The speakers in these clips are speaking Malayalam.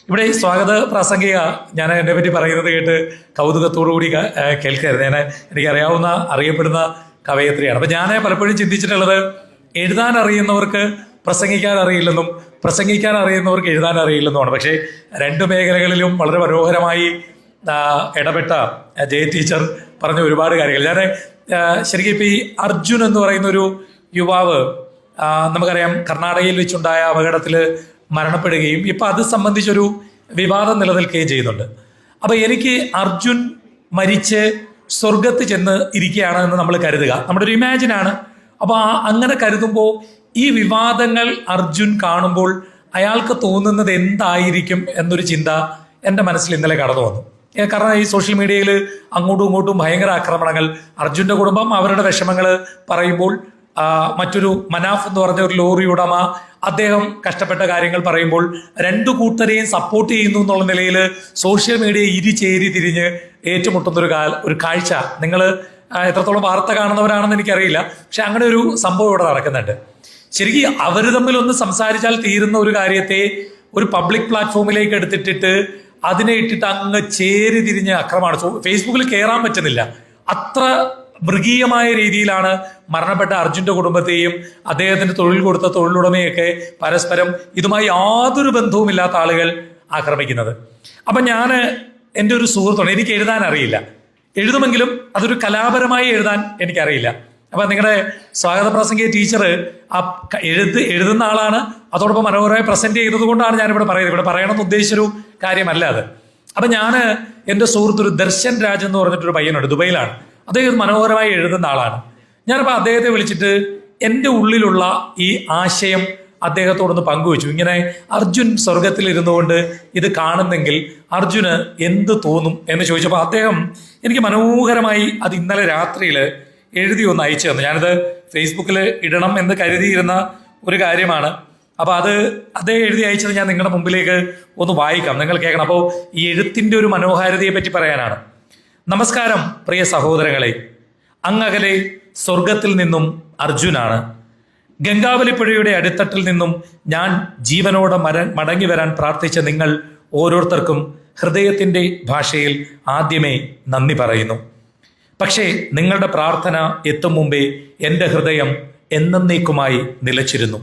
ഇവിടെ ഈ സ്വാഗത പ്രാസംഗിക ഞാൻ എന്നെ പറ്റി പറയുന്നത് കേട്ട് കൗതുകത്തോടുകൂടി കേൾക്കരുത്. എനിക്കറിയാവുന്ന അറിയപ്പെടുന്ന കവയത്രിയാണ്. അപ്പം ഞാൻ പലപ്പോഴും ചിന്തിച്ചിട്ടുള്ളത്, എഴുതാൻ അറിയുന്നവർക്ക് പ്രസംഗിക്കാൻ അറിയില്ലെന്നും പ്രസംഗിക്കാൻ അറിയുന്നവർക്ക് എഴുതാൻ അറിയില്ലെന്നുമാണ്. പക്ഷേ രണ്ടു മേഖലകളിലും വളരെ മനോഹരമായി ഇടപെട്ട ജയ ടീച്ചർ പറഞ്ഞ ഒരുപാട് കാര്യങ്ങൾ. ഞാൻ ശരിക്കും ഇപ്പം ഈ അർജുൻ എന്ന് പറയുന്ന ഒരു യുവാവ് നമുക്കറിയാം കർണാടകയിൽ വെച്ചുണ്ടായ അപകടത്തിൽ മരണപ്പെടുകയും ഇപ്പം അത് സംബന്ധിച്ചൊരു വിവാദം നിലനിൽക്കുകയും ചെയ്യുന്നുണ്ട്. അപ്പം എനിക്ക് അർജുൻ മരിച്ച് സ്വർഗത്ത് ചെന്ന് ഇരിക്കുകയാണ് എന്ന് നമ്മൾ കരുതുക, നമ്മുടെ ഒരു ഇമാജിനാണ്. അപ്പോൾ അങ്ങനെ കരുതുമ്പോൾ ഈ വിവാദങ്ങൾ അർജുൻ കാണുമ്പോൾ അയാൾക്ക് തോന്നുന്നത് എന്തായിരിക്കും എന്നൊരു ചിന്ത എൻ്റെ മനസ്സിൽ ഇന്നലെ കടന്നു വന്നു. കാരണം ഈ സോഷ്യൽ മീഡിയയിൽ അങ്ങോട്ടും ഇങ്ങോട്ടും ഭയങ്കര ആക്രമണങ്ങൾ, അർജുൻ്റെ കുടുംബം അവരുടെ വിഷമങ്ങൾ പറയുമ്പോൾ മറ്റൊരു മനാഫ് എന്ന് പറഞ്ഞ ഒരു ലോറി ഉടമ അദ്ദേഹം കഷ്ടപ്പെട്ട കാര്യങ്ങൾ പറയുമ്പോൾ രണ്ടു കൂട്ടരെയും സപ്പോർട്ട് ചെയ്യുന്നു എന്നുള്ള നിലയിൽ സോഷ്യൽ മീഡിയ ചേരി തിരിഞ്ഞ് ഏറ്റുമുട്ടുന്ന ഒരു കാഴ്ച നിങ്ങൾ എത്രത്തോളം വാർത്ത കാണുന്നവരാണെന്ന് എനിക്കറിയില്ല. പക്ഷെ അങ്ങനെ ഒരു സംഭവം ഇവിടെ നടക്കുന്നുണ്ട്. ശരിക്കും അവർ തമ്മിലൊന്ന് സംസാരിച്ചാൽ തീരുന്ന ഒരു കാര്യത്തെ ഒരു പബ്ലിക് പ്ലാറ്റ്ഫോമിലേക്ക് എടുത്തിട്ടിട്ട് അതിനെ ഇട്ടിട്ട് അങ്ങ് ചേരി തിരിഞ്ഞ് അക്രമമാണ്. ഫേസ്ബുക്കിൽ കയറാൻ പറ്റുന്നില്ല. അത്ര മൃഗീയമായ രീതിയിലാണ് മരണപ്പെട്ട അർജുന്റെ കുടുംബത്തെയും അദ്ദേഹത്തിന് തൊഴിൽ കൊടുത്ത തൊഴിലുടമയൊക്കെ പരസ്പരം ഇതുമായി യാതൊരു ബന്ധവുമില്ലാത്ത ആളുകൾ ആക്രമിക്കുന്നത്. അപ്പം ഞാൻ എൻ്റെ ഒരു സുഹൃത്തുണ്ട്, എനിക്ക് എഴുതാൻ അറിയില്ല, എഴുതുമെങ്കിലും അതൊരു കലാപരമായി എഴുതാൻ എനിക്കറിയില്ല. അപ്പം നിങ്ങളുടെ സ്വാഗത പ്രസംഗിക ടീച്ചർ ആ എഴുതുന്ന ആളാണ്, അതോടൊപ്പം മനോഹരമായി പ്രസന്റ് ചെയ്തത് കൊണ്ടാണ് ഞാനിവിടെ പറയുന്നത്. ഇവിടെ പറയണമെന്ന് ഉദ്ദേശിച്ചൊരു കാര്യമല്ല അത്. അപ്പം ഞാൻ എൻ്റെ സുഹൃത്തൊരു ദർശൻ രാജ് എന്ന് പറഞ്ഞിട്ടൊരു പയ്യനുണ്ട്, ദുബൈയിലാണ്. അദ്ദേഹം മനോഹരമായി എഴുതുന്ന ആളാണ്. ഞാനപ്പോൾ അദ്ദേഹത്തെ വിളിച്ചിട്ട് എൻ്റെ ഉള്ളിലുള്ള ഈ ആശയം അദ്ദേഹത്തോടൊന്ന് പങ്കുവെച്ചു. ഇങ്ങനെ അർജുൻ സ്വർഗത്തിൽ ഇരുന്നുകൊണ്ട് ഇത് കാണുന്നെങ്കിൽ അർജുന് എന്ത് തോന്നും എന്ന് ചോദിച്ചപ്പോൾ അദ്ദേഹം എനിക്ക് മനോഹരമായി അത് ഇന്നലെ രാത്രിയിൽ എഴുതി ഒന്ന് അയച്ചു തന്നു. ഞാനത് ഫേസ്ബുക്കിൽ ഇടണം എന്ന് കരുതിയിരുന്ന ഒരു കാര്യമാണ്. അപ്പോൾ അത് അദ്ദേഹം എഴുതി അയച്ചത് ഞാൻ നിങ്ങളുടെ മുമ്പിലേക്ക് ഒന്ന് വായിക്കാം, നിങ്ങൾ കേൾക്കണം. അപ്പോൾ ഈ എഴുത്തിൻ്റെ ഒരു മനോഹാരിതയെ പറ്റി പറയാനാണ്. നമസ്കാരം പ്രിയ സഹോദരങ്ങളെ, അങ്ങകലെ സ്വർഗത്തിൽ നിന്നും അർജുനാണ്. ഗംഗാവലിപ്പുഴയുടെ അടിത്തട്ടിൽ നിന്നും ഞാൻ ജീവനോടെ മടങ്ങി വരാൻ പ്രാർത്ഥിച്ച നിങ്ങൾ ഓരോരുത്തർക്കും ഹൃദയത്തിൻ്റെ ഭാഷയിൽ ആദ്യമേ നന്ദി പറയുന്നു. പക്ഷേ നിങ്ങളുടെ പ്രാർത്ഥന എത്തും മുമ്പേ എൻ്റെ ഹൃദയം എന്നേക്കുമായി നിലച്ചിരുന്നു.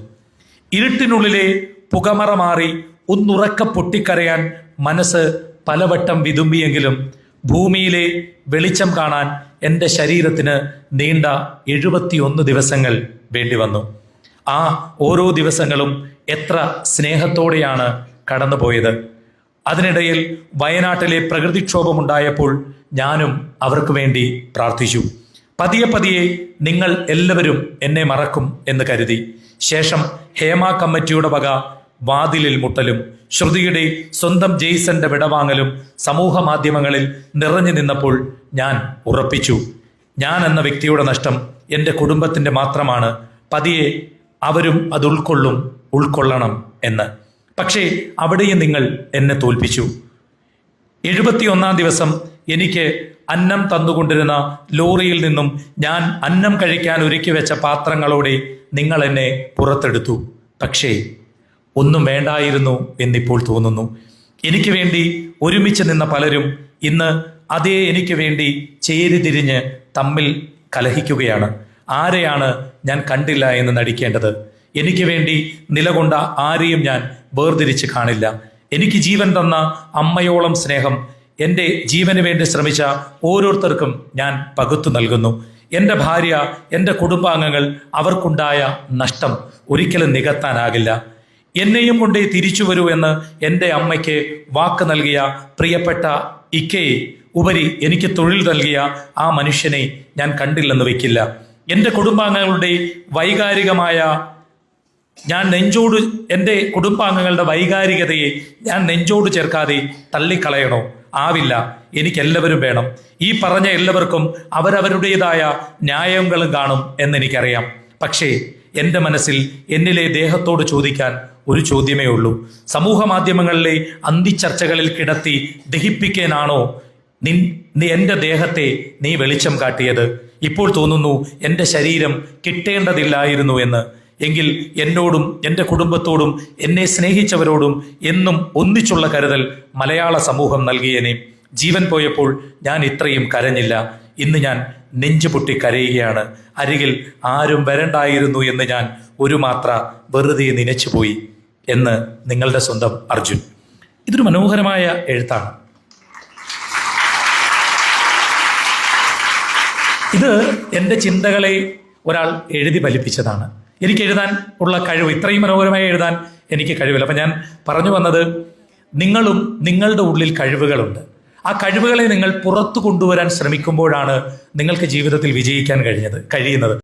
ഇരുട്ടിനുള്ളിലെ പുകമറ മാറി ഒന്നുറക്ക പൊട്ടിക്കരയാൻ മനസ്സ് പലവട്ടം വിതുമ്പിയെങ്കിലും ഭൂമിയിലെ വെളിച്ചം കാണാൻ എൻ്റെ ശരീരത്തിന് നീണ്ട 71 ദിവസങ്ങൾ വേണ്ടി വന്നു. ആ ഓരോ ദിവസങ്ങളും എത്ര സ്നേഹത്തോടെയാണ് കടന്നുപോയത്. അതിനിടയിൽ വയനാട്ടിലെ പ്രകൃതിക്ഷോഭമുണ്ടായപ്പോൾ ഞാനും അവർക്ക് വേണ്ടി പ്രാർത്ഥിച്ചു. പതിയെ പതിയെ നിങ്ങൾ എല്ലാവരും എന്നെ മറക്കും എന്ന് കരുതി. ശേഷം ഹേമ കമ്മിറ്റിയുടെ വക വാതിലിൽ മുട്ടലും ശ്രുതിയുടെ സ്വന്തം ജെയ്സന്റെ വിടവാങ്ങലും സമൂഹ മാധ്യമങ്ങളിൽ നിറഞ്ഞു നിന്നപ്പോൾ ഞാൻ ഉറപ്പിച്ചു, ഞാൻ എന്ന വ്യക്തിയുടെ നഷ്ടം എൻ്റെ കുടുംബത്തിൻ്റെ മാത്രമാണ്. പതിയെ അവരും അത് ഉൾക്കൊള്ളണം എന്ന്. പക്ഷേ അവിടെയും നിങ്ങൾ എന്നെ തോൽപ്പിച്ചു. 71 ദിവസം എനിക്ക് അന്നം തന്നുകൊണ്ടിരുന്ന ലോറിയിൽ നിന്നും ഞാൻ അന്നം കഴിക്കാൻ ഒരുക്കി വെച്ച പാത്രങ്ങളോടെ നിങ്ങൾ എന്നെ പുറത്തെടുത്തു. പക്ഷേ ഒന്നും വേണ്ടായിരുന്നു എന്നിപ്പോൾ തോന്നുന്നു. എനിക്ക് വേണ്ടി ഒരുമിച്ച് നിന്ന പലരും ഇന്ന് അതേ എനിക്ക് വേണ്ടി ചേരിതിരിഞ്ഞ് തമ്മിൽ കലഹിക്കുകയാണ്. ആരെയാണ് ഞാൻ കണ്ടില്ല എന്ന് നടിക്കേണ്ടത്? എനിക്ക് വേണ്ടി നിലകൊണ്ട ആരെയും ഞാൻ വേർതിരിച്ച് കാണില്ല. എനിക്ക് ജീവൻ തന്ന അമ്മയോളം സ്നേഹം എൻ്റെ ജീവന് വേണ്ടി ശ്രമിച്ച ഓരോരുത്തർക്കും ഞാൻ പകുത്തു നൽകുന്നു. എൻ്റെ ഭാര്യ, എൻ്റെ കുടുംബാംഗങ്ങൾ, അവർക്കുണ്ടായ നഷ്ടം ഒരിക്കലും നികത്താനാകില്ല. എന്നെയും കൊണ്ടേ തിരിച്ചു വരൂ എന്ന് എൻ്റെ അമ്മയ്ക്ക് വാക്ക് നൽകിയ പ്രിയപ്പെട്ട ഇക്കയെ ഉപരി എനിക്ക് തൊഴിൽ നൽകിയ ആ മനുഷ്യനെ ഞാൻ കണ്ടില്ലെന്ന് വയ്ക്കില്ല. എൻ്റെ കുടുംബാംഗങ്ങളുടെ എൻ്റെ കുടുംബാംഗങ്ങളുടെ വൈകാരികതയെ ഞാൻ നെഞ്ചോട് ചേർക്കാതെ തള്ളിക്കളയണോ? ആവില്ല. എനിക്കെല്ലാവരും വേണം. ഈ പറഞ്ഞ എല്ലാവർക്കും അവരവരുടേതായ ന്യായങ്ങളും കാണും എന്നെനിക്കറിയാം. പക്ഷേ എൻ്റെ മനസ്സിൽ എന്നിലെ ദേഹത്തോട് ചോദിക്കാൻ ഒരു ചോദ്യമേ ഉള്ളൂ. സമൂഹ മാധ്യമങ്ങളിലെ അന്തിച്ചർച്ചകളിൽ കിടത്തി ദഹിപ്പിക്കാനാണോ എൻ്റെ ദേഹത്തെ നീ വെളിച്ചം കാട്ടിയത്? ഇപ്പോൾ തോന്നുന്നു എൻ്റെ ശരീരം കിട്ടേണ്ടതില്ലായിരുന്നു എന്ന്. എങ്കിൽ എന്നോടും എൻ്റെ കുടുംബത്തോടും എന്നെ സ്നേഹിച്ചവരോടും എന്നും ഒന്നിച്ചുള്ള കരുതൽ മലയാള സമൂഹം നൽകിയേനെ. ജീവൻ പോയപ്പോൾ ഞാൻ ഇത്രയും കരഞ്ഞില്ല. ഇന്ന് ഞാൻ നെഞ്ചുപൊട്ടി കരയുകയാണ്. അരികിൽ ആരും വരണ്ടായിരുന്നു എന്ന് ഞാൻ ഒരു മാത്ര വെറുതെ നനച്ചുപോയി എന്ന് നിങ്ങളുടെ സ്വന്തം അർജുൻ. ഇതൊരു മനോഹരമായ എഴുത്താണ്. ഇത് എൻ്റെ ചിന്തകളെ ഒരാൾ എഴുതി ഫലിപ്പിച്ചതാണ്. എനിക്ക് എഴുതാൻ ഉള്ള കഴിവ്, ഇത്രയും മനോഹരമായി എഴുതാൻ എനിക്ക് കഴിവില്ല. അപ്പം ഞാൻ പറഞ്ഞു വന്നത്, നിങ്ങളും നിങ്ങളുടെ ഉള്ളിൽ കഴിവുകളുണ്ട്. ആ കഴിവുകളെ നിങ്ങൾ പുറത്തു കൊണ്ടുവരാൻ ശ്രമിക്കുമ്പോഴാണ് നിങ്ങൾക്ക് ജീവിതത്തിൽ വിജയിക്കാൻ കഴിയുന്നത്.